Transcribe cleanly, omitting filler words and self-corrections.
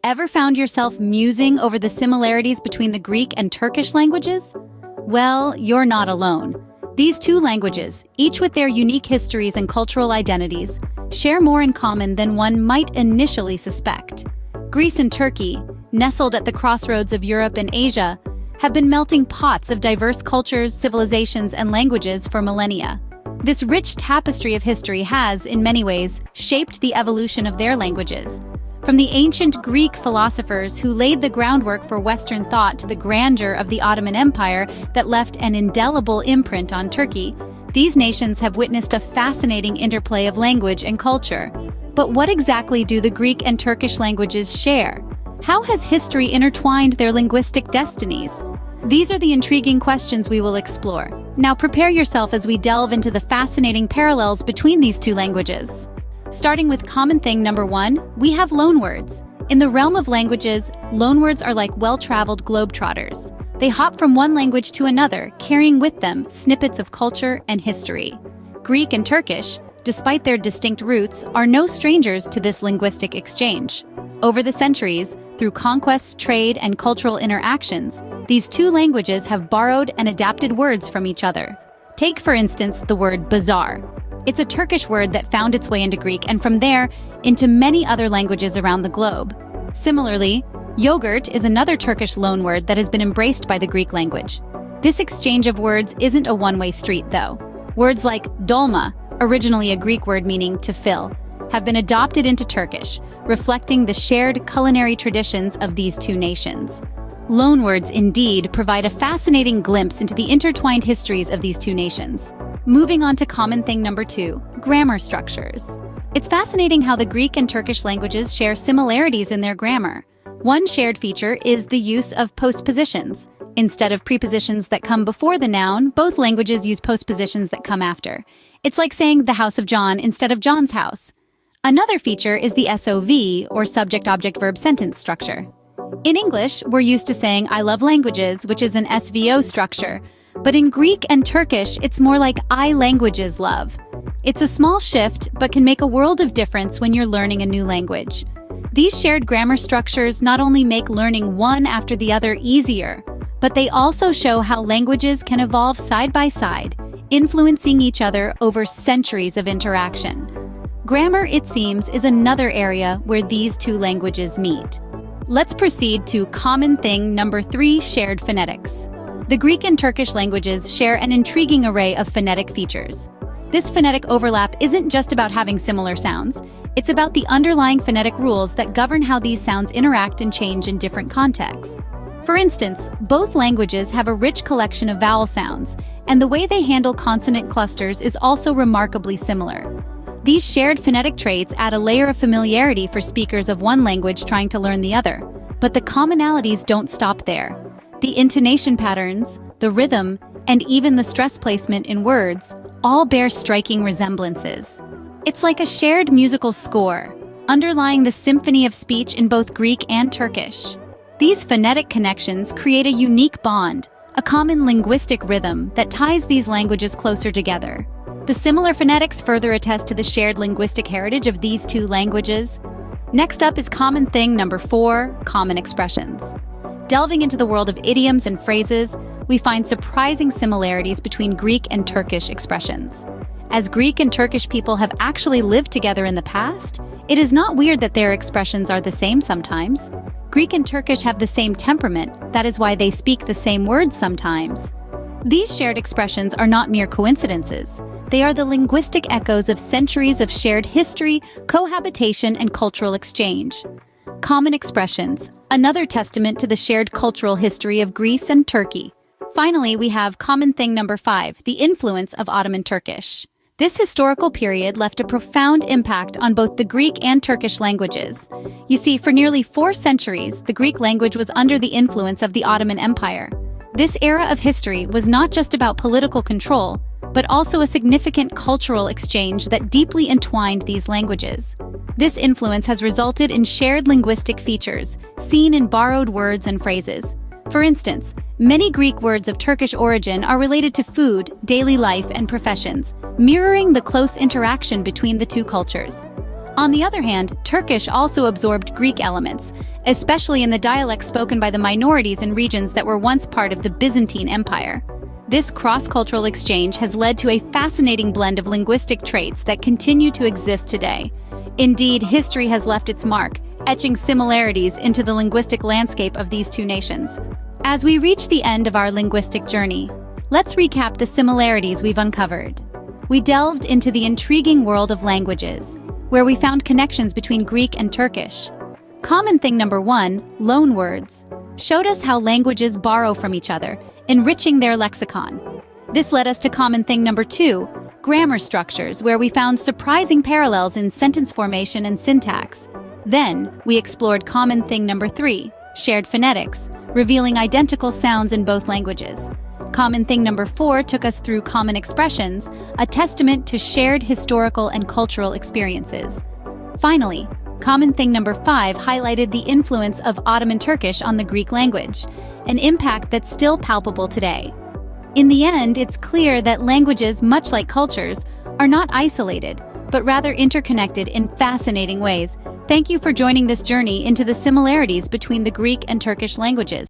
Ever found yourself musing over the similarities between the Greek and Turkish languages? Well, you're not alone. These two languages, each with their unique histories and cultural identities, share more in common than one might initially suspect. Greece and Turkey, nestled at the crossroads of Europe and Asia, have been melting pots of diverse cultures, civilizations, and languages for millennia. This rich tapestry of history has, in many ways, shaped the evolution of their languages. From the ancient Greek philosophers who laid the groundwork for Western thought to the grandeur of the Ottoman Empire that left an indelible imprint on Turkey, these nations have witnessed a fascinating interplay of language and culture. But what exactly do the Greek and Turkish languages share? How has history intertwined their linguistic destinies? These are the intriguing questions we will explore. Now prepare yourself as we delve into the fascinating parallels between these two languages. Starting with common thing number 1, we have loanwords. In the realm of languages, loanwords are like well-traveled globetrotters. They hop from one language to another, carrying with them snippets of culture and history. Greek and Turkish, despite their distinct roots, are no strangers to this linguistic exchange. Over the centuries, through conquests, trade, and cultural interactions, these two languages have borrowed and adapted words from each other. Take, for instance, the word bazaar. It's a Turkish word that found its way into Greek and from there into many other languages around the globe. Similarly, yogurt is another Turkish loanword that has been embraced by the Greek language. This exchange of words isn't a one-way street, though. Words like dolma, originally a Greek word meaning to fill, have been adopted into Turkish, reflecting the shared culinary traditions of these two nations. Loanwords indeed provide a fascinating glimpse into the intertwined histories of these two nations. Moving on to common thing number 2, grammar structures. It's fascinating how the Greek and Turkish languages share similarities in their grammar. One shared feature is the use of postpositions. Instead of prepositions that come before the noun, both languages use postpositions that come after. It's like saying the house of John instead of John's house. Another feature is the SOV, or subject-object-verb sentence structure. In English, we're used to saying I love languages, which is an SVO structure. But in Greek and Turkish, it's more like I languages love. It's a small shift, but can make a world of difference when you're learning a new language. These shared grammar structures not only make learning one after the other easier, but they also show how languages can evolve side by side, influencing each other over centuries of interaction. Grammar, it seems, is another area where these two languages meet. Let's proceed to common thing number 3, shared phonetics. The Greek and Turkish languages share an intriguing array of phonetic features. This phonetic overlap isn't just about having similar sounds, it's about the underlying phonetic rules that govern how these sounds interact and change in different contexts. For instance, both languages have a rich collection of vowel sounds, and the way they handle consonant clusters is also remarkably similar. These shared phonetic traits add a layer of familiarity for speakers of one language trying to learn the other. But the commonalities don't stop there. The intonation patterns, the rhythm, and even the stress placement in words all bear striking resemblances. It's like a shared musical score, underlying the symphony of speech in both Greek and Turkish. These phonetic connections create a unique bond, a common linguistic rhythm that ties these languages closer together. The similar phonetics further attest to the shared linguistic heritage of these two languages. Next up is common thing number 4, common expressions. Delving into the world of idioms and phrases, we find surprising similarities between Greek and Turkish expressions. As Greek and Turkish people have actually lived together in the past, it is not weird that their expressions are the same sometimes. Greek and Turkish have the same temperament, that is why they speak the same words sometimes. These shared expressions are not mere coincidences. They are the linguistic echoes of centuries of shared history, cohabitation, and cultural exchange. Common expressions, another testament to the shared cultural history of Greece and Turkey. Finally, we have common thing number 5, the influence of Ottoman Turkish. This historical period left a profound impact on both the Greek and Turkish languages. You see, for nearly 4 centuries, the Greek language was under the influence of the Ottoman Empire. This era of history was not just about political control, but also a significant cultural exchange that deeply entwined these languages. This influence has resulted in shared linguistic features, seen in borrowed words and phrases. For instance, many Greek words of Turkish origin are related to food, daily life, and professions, mirroring the close interaction between the two cultures. On the other hand, Turkish also absorbed Greek elements, especially in the dialects spoken by the minorities in regions that were once part of the Byzantine Empire. This cross-cultural exchange has led to a fascinating blend of linguistic traits that continue to exist today. Indeed, history has left its mark, etching similarities into the linguistic landscape of these two nations. As we reach the end of our linguistic journey, let's recap the similarities we've uncovered. We delved into the intriguing world of languages, where we found connections between Greek and Turkish. Common thing number 1, loanwords, showed us how languages borrow from each other, enriching their lexicon. This led us to common thing number 2, grammar structures, where we found surprising parallels in sentence formation and syntax. Then, we explored common thing number 3, shared phonetics, revealing identical sounds in both languages. Common thing number 4 took us through common expressions, a testament to shared historical and cultural experiences. Finally, common thing number 5 highlighted the influence of Ottoman Turkish on the Greek language, an impact that's still palpable today. In the end, it's clear that languages, much like cultures, are not isolated, but rather interconnected in fascinating ways. Thank you for joining this journey into the similarities between the Greek and Turkish languages.